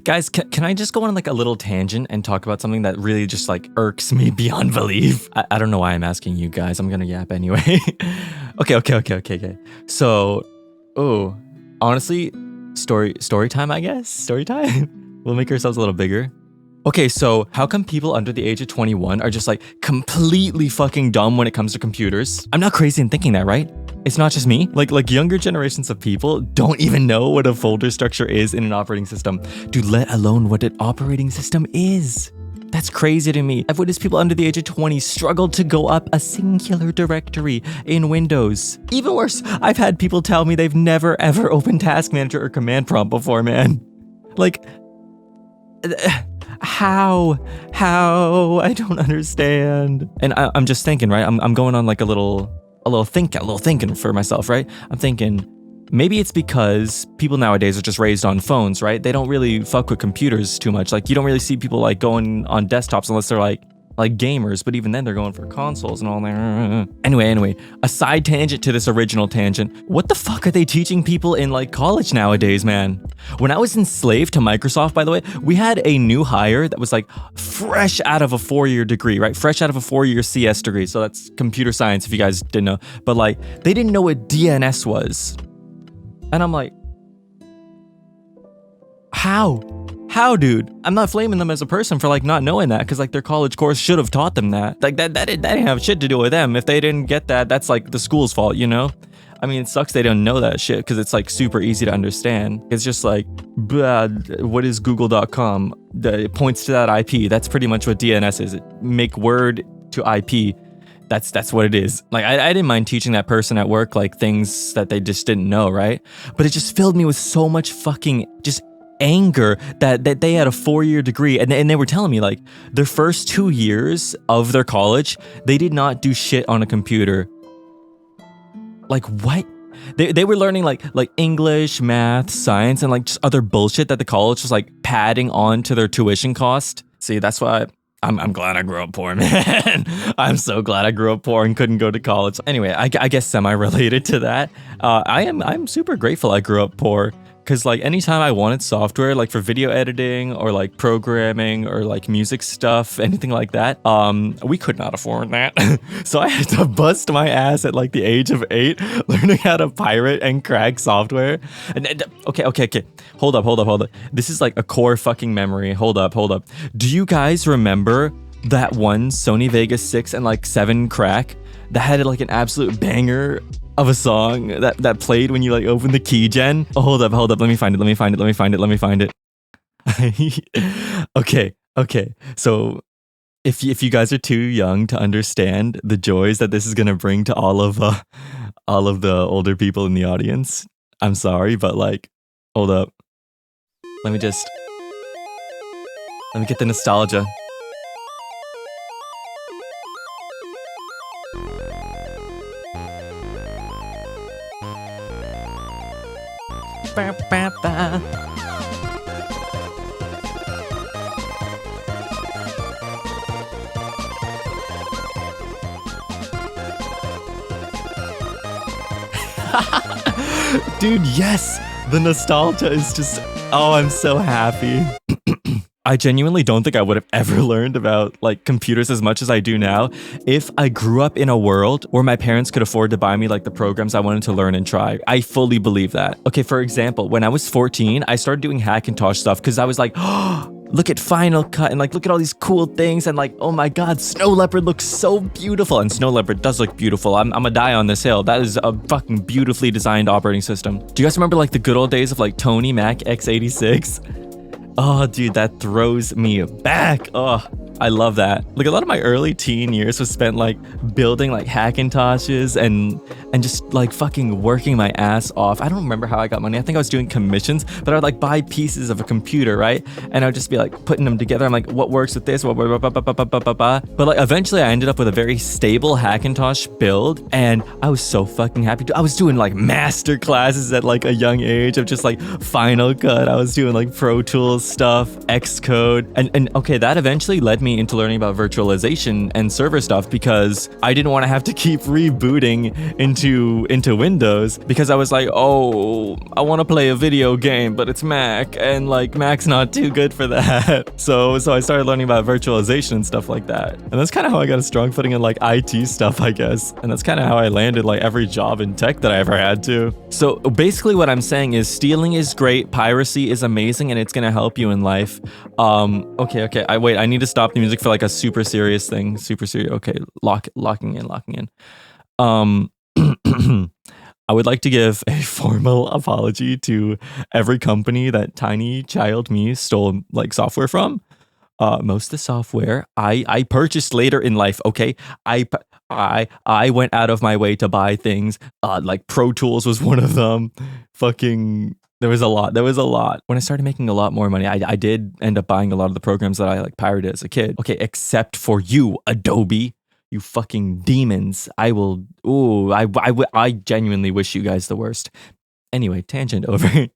Guys, can I just go on like a little tangent and talk about something that really just like irks me beyond belief? I don't know why I'm asking you guys. I'm gonna yap anyway. Okay. So, honestly, story time, I guess. Story time. We'll make ourselves a little bigger. Okay, so how come people under the age of 21 are just like completely fucking dumb when it comes to computers? I'm not crazy in thinking that, right? It's not just me. Like younger generations of people don't even know what a folder structure is in an operating system. Dude, let alone what an operating system is. That's crazy to me. I've witnessed people under the age of 20 struggle to go up a singular directory in Windows. Even worse, I've had people tell me they've never ever opened Task Manager or Command Prompt before, man. Like, how? I don't understand. And I'm just thinking, right? I'm going on like a little thinking for myself, right? I'm thinking maybe it's because people nowadays are just raised on phones, right? They don't really fuck with computers too much. Like you don't really see people like going on desktops unless they're like gamers, but even then they're going for consoles and all that. Anyway, a side tangent to this original tangent. What the fuck are they teaching people in like college nowadays, man? When I was enslaved to Microsoft, by the way, we had a new hire that was like fresh out of a 4-year degree, right? Fresh out of a 4-year CS degree. So that's computer science if you guys didn't know. But like they didn't know what DNS was. And I'm like, how, dude? I'm not flaming them as a person for like not knowing that, because like their college course should have taught them that. Like that didn't have shit to do with them. If they didn't get that, that's like the school's fault, you know? I mean, it sucks they don't know that shit because it's like super easy to understand. It's just like, what is google.com? It points to that IP. That's pretty much what DNS is. Make word to IP. That's what it is. Like, I didn't mind teaching that person at work, like, things that they just didn't know, right? But it just filled me with so much fucking just anger that they had a 4-year degree and they were telling me, like, their first 2 years of their college, they did not do shit on a computer. Like, what? They were learning, like English, math, science, and, like, just other bullshit that the college was, like, padding on to their tuition cost. See, that's why I'm glad I grew up poor, man. I'm so glad I grew up poor and couldn't go to college. Anyway, I guess semi-related to that, I'm super grateful I grew up poor. Because like anytime I wanted software, like for video editing or like programming or like music stuff, anything like that, we could not afford that. So I had to bust my ass at like the age of 8, learning how to pirate and crack software. And okay. Hold up. This is like a core fucking memory. Hold up. Do you guys remember that one Sony Vegas 6 and like 7 crack that had like an absolute banger of a song that played when you like open the key gen? Oh, hold up. Let me find it. Okay. So if you guys are too young to understand the joys that this is gonna bring to all of the older people in the audience, I'm sorry, but like, hold up. Let me get the nostalgia. Dude, yes! The nostalgia is just... Oh, I'm so happy. I genuinely don't think I would have ever learned about like computers as much as I do now if I grew up in a world where my parents could afford to buy me like the programs I wanted to learn and try. I fully believe that. Okay, for example, when I was 14, I started doing Hackintosh stuff because I was like, oh, look at Final Cut and like look at all these cool things and like, oh my god, Snow Leopard looks so beautiful. And Snow Leopard does look beautiful. I'm gonna die on this hill. That is a fucking beautifully designed operating system. Do you guys remember like the good old days of like Tony Mac x86? Oh, dude, that throws me back. Oh, I love that. Like a lot of my early teen years was spent like building like Hackintoshes and just like fucking working my ass off. I don't remember how I got money. I think I was doing commissions, but I would like buy pieces of a computer, right? And I would just be like putting them together. I'm like, what works with this? But like eventually I ended up with a very stable Hackintosh build and I was so fucking happy. I was doing like master classes at like a young age of just like Final Cut. I was doing like Pro Tools stuff, Xcode. And okay, that eventually led me me into learning about virtualization and server stuff because I didn't want to have to keep rebooting into Windows because I was like, oh, I want to play a video game, but it's Mac, and like Mac's not too good for that. So I started learning about virtualization and stuff like that. And that's kind of how I got a strong footing in like IT stuff, I guess. And that's kind of how I landed like every job in tech that I ever had to. So basically what I'm saying is stealing is great, piracy is amazing, and it's gonna help you in life. Okay. I need to stop the music for like a super serious thing. Super serious. Okay, locking in. I would like to give a formal apology to every company that tiny child me stole like software from. Most of the software I purchased later in life. Okay, I went out of my way to buy things. Like Pro Tools was one of them. Fucking. There was a lot. When I started making a lot more money, I did end up buying a lot of the programs that I like pirated as a kid. Okay, except for you, Adobe. You fucking demons. I genuinely wish you guys the worst. Anyway, tangent over.